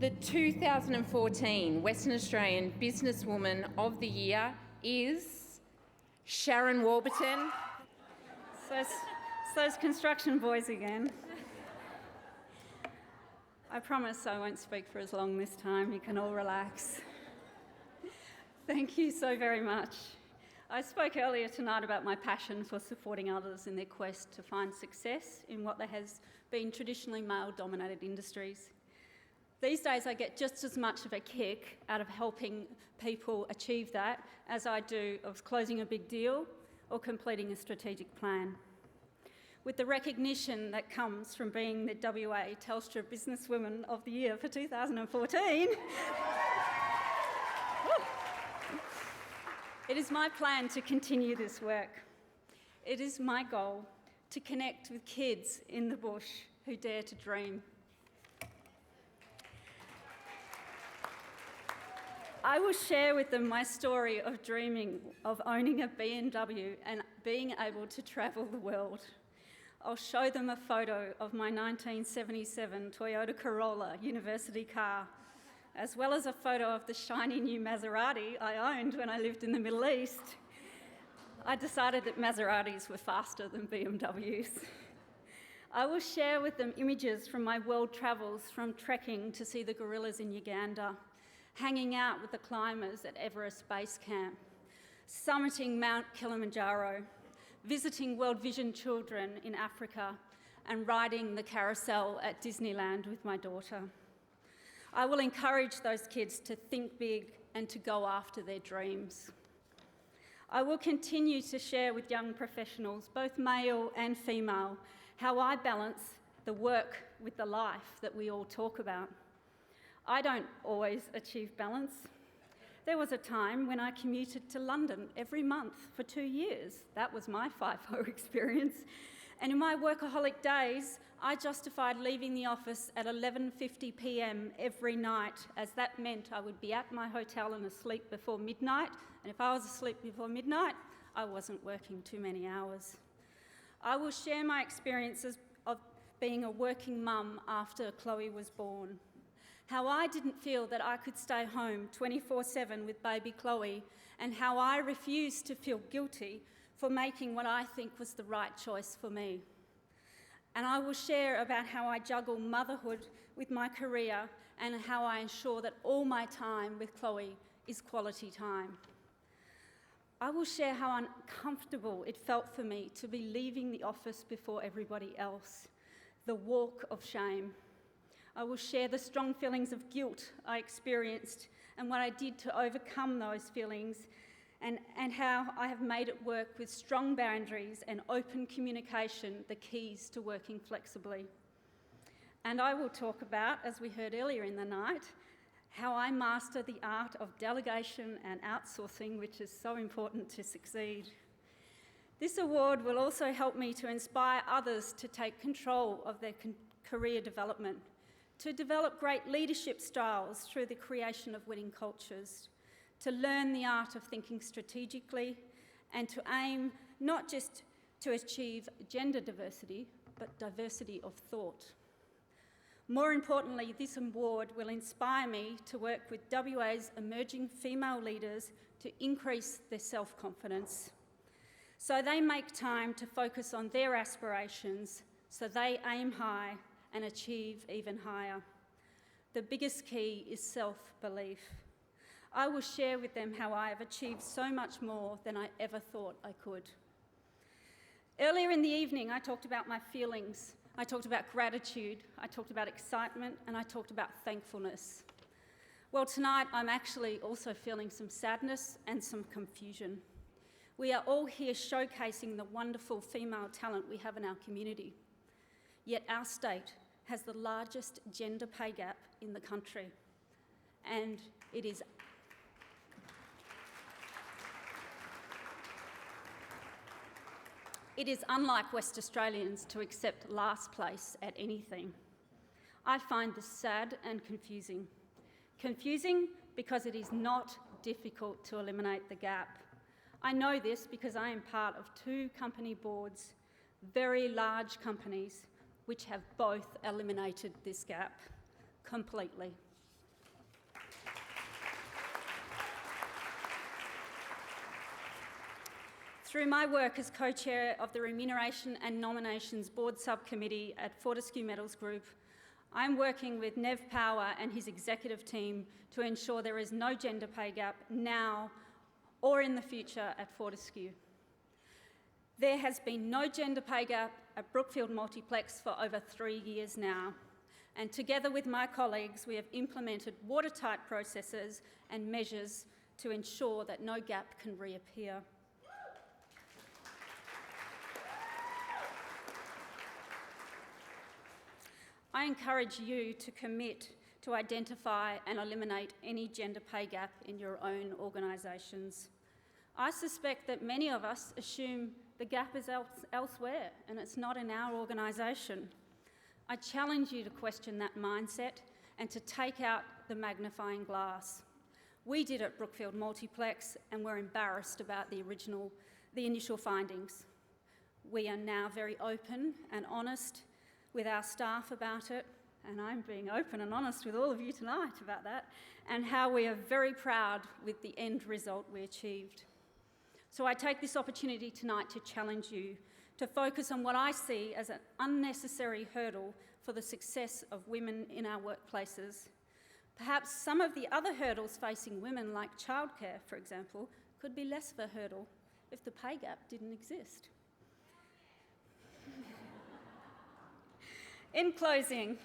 The 2014 Western Australian Businesswoman of the Year is Sharon Warburton. So it's those construction boys again. I promise I won't speak for as long this time. You can all relax. Thank you so very much. I spoke earlier tonight about my passion for supporting others in their quest to find success in what has been traditionally male-dominated industries. These days I get just as much of a kick out of helping people achieve that as I do of closing a big deal or completing a strategic plan. With the recognition that comes from being the WA Telstra Businesswoman of the Year for 2014, it is my plan to continue this work. It is my goal to connect with kids in the bush who dare to dream. I will share with them my story of dreaming of owning a BMW and being able to travel the world. I'll show them a photo of my 1977 Toyota Corolla university car, as well as a photo of the shiny new Maserati I owned when I lived in the Middle East. I decided that Maseratis were faster than BMWs. I will share with them images from my world travels, from trekking to see the gorillas in Uganda, hanging out with the climbers at Everest Base Camp, summiting Mount Kilimanjaro, visiting World Vision children in Africa, and riding the carousel at Disneyland with my daughter. I will encourage those kids to think big and to go after their dreams. I will continue to share with young professionals, both male and female, how I balance the work with the life that we all talk about. I don't always achieve balance. There was a time when I commuted to London every month for 2 years. That was my FIFO experience. And in my workaholic days, I justified leaving the office at 11:50 p.m. every night, as that meant I would be at my hotel and asleep before midnight. And if I was asleep before midnight, I wasn't working too many hours. I will share my experiences of being a working mum after Chloe was born. How I didn't feel that I could stay home 24/7 with baby Chloe, and how I refused to feel guilty for making what I think was the right choice for me. And I will share about how I juggle motherhood with my career and how I ensure that all my time with Chloe is quality time. I will share how uncomfortable it felt for me to be leaving the office before everybody else, the walk of shame. I will share the strong feelings of guilt I experienced and what I did to overcome those feelings, and how I have made it work with strong boundaries and open communication, the keys to working flexibly. And I will talk about, as we heard earlier in the night, how I master the art of delegation and outsourcing, which is so important to succeed. This award will also help me to inspire others to take control of their career development, to develop great leadership styles through the creation of winning cultures, to learn the art of thinking strategically, and to aim not just to achieve gender diversity, but diversity of thought. More importantly, this award will inspire me to work with WA's emerging female leaders to increase their self-confidence, so they make time to focus on their aspirations, so they aim high and achieve even higher. The biggest key is self-belief. I will share with them how I have achieved so much more than I ever thought I could. Earlier in the evening, I talked about my feelings. I talked about gratitude, I talked about excitement, and I talked about thankfulness. Well, tonight I'm actually also feeling some sadness and some confusion. We are all here showcasing the wonderful female talent we have in our community. Yet our state has the largest gender pay gap in the country, and it is unlike West Australians to accept last place at anything. I find this sad and confusing. Confusing because it is not difficult to eliminate the gap. I know this because I am part of 2 company boards, very large companies, which have both eliminated this gap completely. Through my work as co-chair of the Remuneration and Nominations Board Subcommittee at Fortescue Metals Group, I'm working with Nev Power and his executive team to ensure there is no gender pay gap now or in the future at Fortescue. There has been no gender pay gap at Brookfield Multiplex for over 3 years now, and together with my colleagues, we have implemented watertight processes and measures to ensure that no gap can reappear. I encourage you to commit to identify and eliminate any gender pay gap in your own organisations. I suspect that many of us assume the gap is elsewhere and it's not in our organisation. I challenge you to question that mindset and to take out the magnifying glass. We did at Brookfield Multiplex and we're embarrassed about the initial findings. We are now very open and honest with our staff about it, and I'm being open and honest with all of you tonight about that, and how we are very proud with the end result we achieved. So I take this opportunity tonight to challenge you to focus on what I see as an unnecessary hurdle for the success of women in our workplaces. Perhaps some of the other hurdles facing women, like childcare, for example, could be less of a hurdle if the pay gap didn't exist. In closing,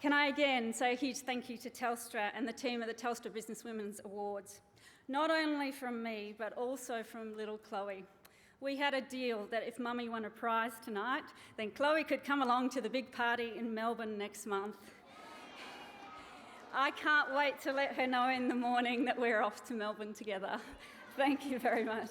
can I again say a huge thank you to Telstra and the team at the Telstra Business Women's Awards, not only from me, but also from little Chloe. We had a deal that if Mummy won a prize tonight, then Chloe could come along to the big party in Melbourne next month. I can't wait to let her know in the morning that we're off to Melbourne together. Thank you very much.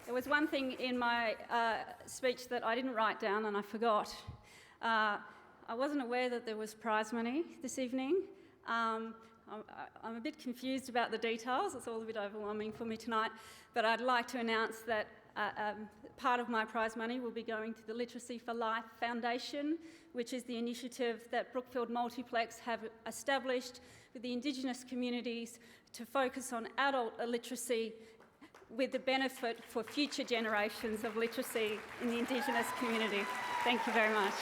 There was one thing in my speech that I didn't write down and I forgot. I wasn't aware that there was prize money this evening. I'm a bit confused about the details. It's all a bit overwhelming for me tonight. But I'd like to announce that part of my prize money will be going to the Literacy for Life Foundation, which is the initiative that Brookfield Multiplex have established with the Indigenous communities to focus on adult literacy with the benefit for future generations of literacy in the Indigenous community. Thank you very much.